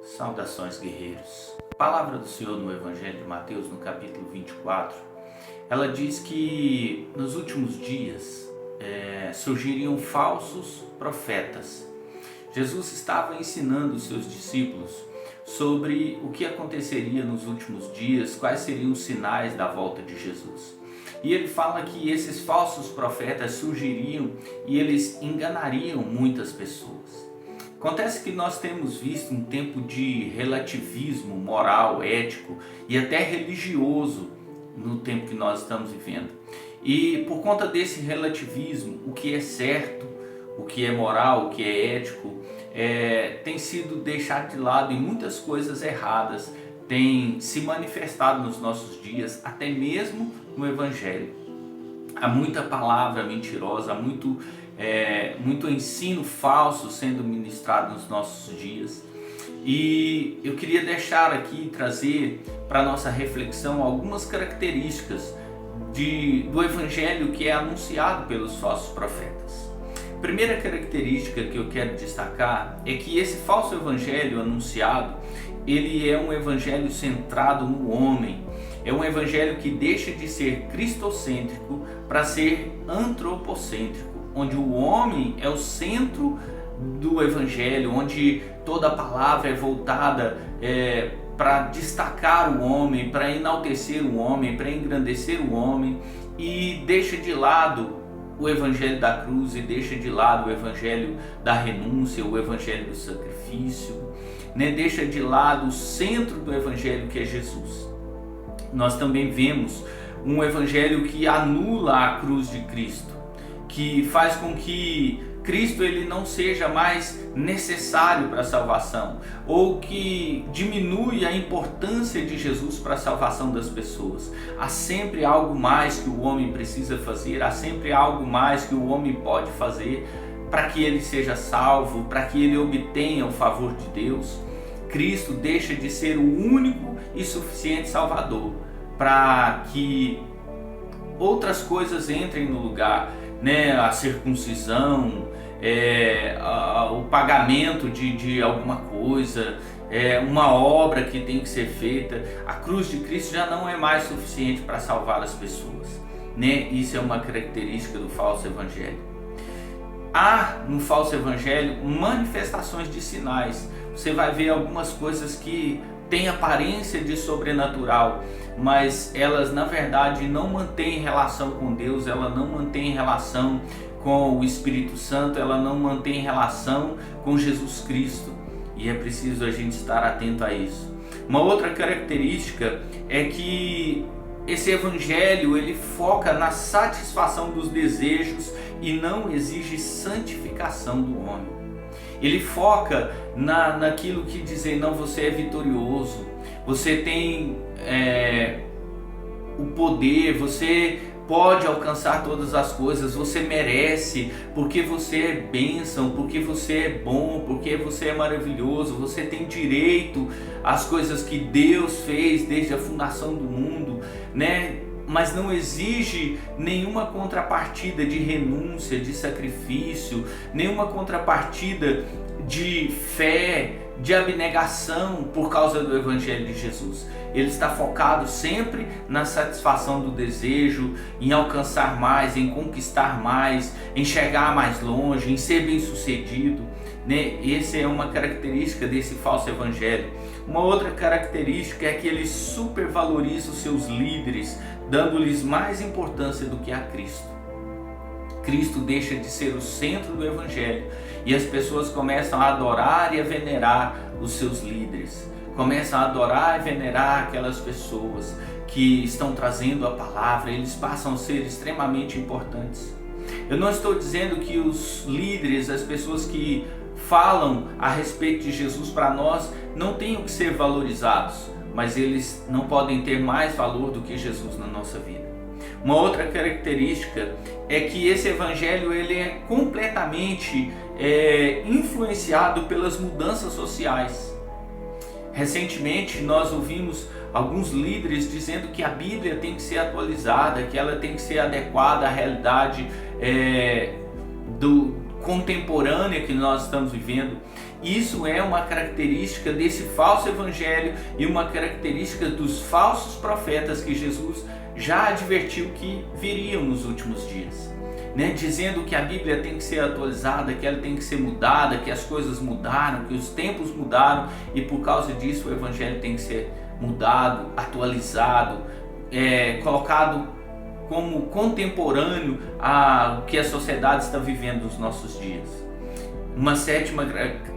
Saudações, guerreiros. A palavra do Senhor no Evangelho de Mateus, no capítulo 24, ela diz que nos últimos dias surgiriam falsos profetas. Jesus estava ensinando os seus discípulos sobre o que aconteceria nos últimos dias, quais seriam os sinais da volta de Jesus. E ele fala que esses falsos profetas surgiriam e eles enganariam muitas pessoas. Acontece que nós temos visto um tempo de relativismo moral, ético e até religioso no tempo que nós estamos vivendo. E por conta desse relativismo, o que é certo, o que é moral, o que é ético, tem sido deixado de lado e muitas coisas erradas têm se manifestado nos nossos dias, até mesmo no Evangelho. Há muita palavra mentirosa, há muito ensino falso sendo ministrado nos nossos dias. E eu queria deixar aqui, trazer para a nossa reflexão algumas características do Evangelho que é anunciado pelos falsos profetas. A primeira característica que eu quero destacar é que esse falso evangelho anunciado, ele é um evangelho centrado no homem. É um evangelho que deixa de ser cristocêntrico para ser antropocêntrico, onde o homem é o centro do evangelho, onde toda a palavra é voltada para destacar o homem, para enaltecer o homem, para engrandecer o homem, e deixa de lado o evangelho da cruz e deixa de lado o evangelho da renúncia, o evangelho do sacrifício, deixa de lado o centro do evangelho, que é Jesus. Nós também vemos um evangelho que anula a cruz de Cristo, que faz com que Cristo ele não seja mais necessário para a salvação, ou que diminui a importância de Jesus para a salvação das pessoas. Há sempre algo mais que o homem precisa fazer, há sempre algo mais que o homem pode fazer para que ele seja salvo, para que ele obtenha o favor de Deus. Cristo deixa de ser o único e suficiente Salvador para que outras coisas entrem no lugar, a circuncisão, o pagamento de alguma coisa, uma obra que tem que ser feita. A cruz de Cristo já não é mais suficiente para salvar as pessoas, Isso é uma característica do falso evangelho. Há no falso evangelho manifestações de sinais. Você vai ver algumas coisas que têm aparência de sobrenatural, mas elas na verdade não mantêm relação com Deus, ela não mantém relação com o Espírito Santo, ela não mantém relação com Jesus Cristo, e é preciso a gente estar atento a isso. Uma outra característica é que esse evangelho ele foca na satisfação dos desejos e não exige santificação do homem. Ele foca naquilo que dizer, não, você é vitorioso, você tem o poder, você pode alcançar todas as coisas, você merece, porque você é bênção, porque você é bom, porque você é maravilhoso, você tem direito às coisas que Deus fez desde a fundação do mundo, Mas não exige nenhuma contrapartida de renúncia, de sacrifício, nenhuma contrapartida de fé, de abnegação por causa do Evangelho de Jesus. Ele está focado sempre na satisfação do desejo, em alcançar mais, em conquistar mais, em chegar mais longe, em ser bem sucedido. Essa é uma característica desse falso evangelho. Uma outra característica é que ele supervaloriza os seus líderes, dando-lhes mais importância do que a Cristo. Cristo deixa de ser o centro do evangelho e as pessoas começam a adorar e a venerar os seus líderes, começam a adorar e venerar aquelas pessoas que estão trazendo a palavra. Eles passam a ser extremamente importantes. Eu não estou dizendo que os líderes, as pessoas que falam a respeito de Jesus para nós, não tenham que ser valorizados, mas eles não podem ter mais valor do que Jesus na nossa vida. Uma outra característica é que esse evangelho ele é completamente influenciado pelas mudanças sociais. Recentemente nós ouvimos alguns líderes dizendo que a Bíblia tem que ser atualizada, que ela tem que ser adequada à realidade contemporânea que nós estamos vivendo. Isso é uma característica desse falso evangelho e uma característica dos falsos profetas que Jesus já advertiu que viriam nos últimos dias, né? Dizendo que a Bíblia tem que ser atualizada, que ela tem que ser mudada, que as coisas mudaram, que os tempos mudaram e por causa disso o evangelho tem que ser mudado, atualizado, colocado como contemporâneo ao que a sociedade está vivendo nos nossos dias. Uma sétima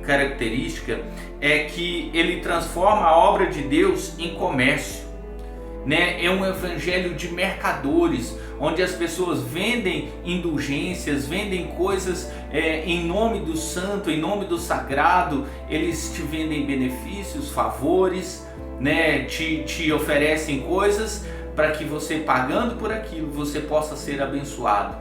característica é que ele transforma a obra de Deus em comércio, né? É um evangelho de mercadores, onde as pessoas vendem indulgências, vendem coisas em nome do santo, em nome do sagrado. Eles te vendem benefícios, favores, né? Te oferecem coisas para que você, pagando por aquilo, você possa ser abençoado,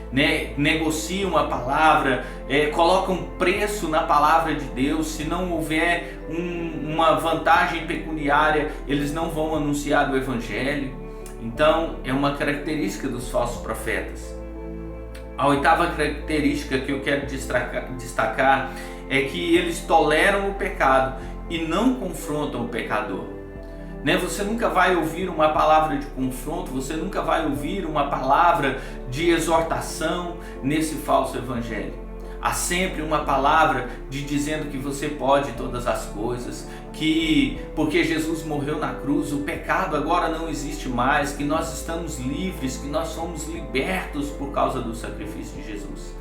né? Negociam a palavra, colocam preço na palavra de Deus. Se não houver uma vantagem pecuniária, eles não vão anunciar o evangelho. Então é uma característica dos falsos profetas. A oitava característica que eu quero destacar é que eles toleram o pecado e não confrontam o pecador, né? Você nunca vai ouvir uma palavra de confronto, você nunca vai ouvir uma palavra de exortação nesse falso evangelho. Há sempre uma palavra de dizendo que você pode todas as coisas, que porque Jesus morreu na cruz, o pecado agora não existe mais, que nós estamos livres, que nós somos libertos por causa do sacrifício de Jesus.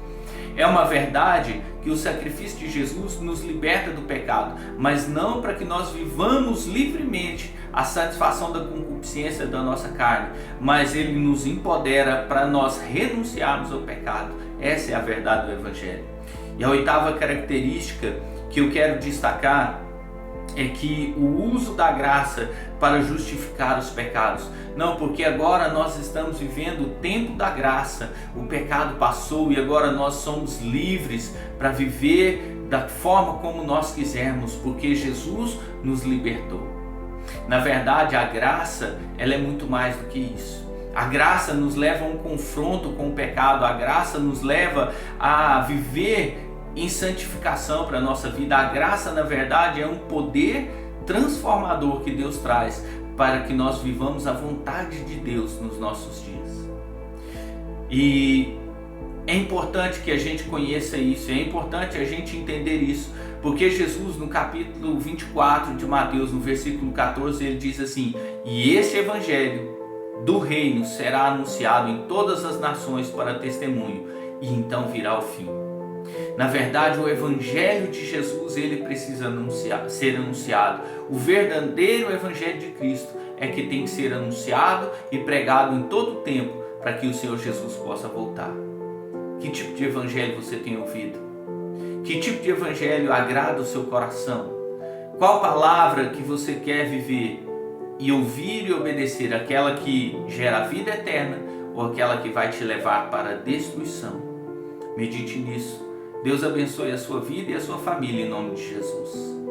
É uma verdade que o sacrifício de Jesus nos liberta do pecado, mas não para que nós vivamos livremente a satisfação da concupiscência da nossa carne, mas ele nos empodera para nós renunciarmos ao pecado. Essa é a verdade do evangelho. E a oitava característica que eu quero destacar é que o uso da graça para justificar os pecados. Não, porque agora nós estamos vivendo o tempo da graça, o pecado passou e agora nós somos livres para viver da forma como nós quisermos, porque Jesus nos libertou. Na verdade, a graça, ela é muito mais do que isso. A graça nos leva a um confronto com o pecado, a graça nos leva a viver em santificação para a nossa vida. A graça, na verdade, é um poder transformador que Deus traz para que nós vivamos a vontade de Deus nos nossos dias. E é importante que a gente conheça isso, é importante a gente entender isso, porque Jesus, no capítulo 24 de Mateus, no versículo 14, ele diz assim: e este evangelho do reino será anunciado em todas as nações para testemunho, e então virá o fim. Na verdade, o evangelho de Jesus, ele precisa ser anunciado. O verdadeiro evangelho de Cristo é que tem que ser anunciado e pregado em todo o tempo para que o Senhor Jesus possa voltar. Que tipo de evangelho você tem ouvido? Que tipo de evangelho agrada o seu coração? Qual palavra que você quer viver e ouvir e obedecer? Aquela que gera a vida eterna ou aquela que vai te levar para a destruição? Medite nisso. Deus abençoe a sua vida e a sua família em nome de Jesus.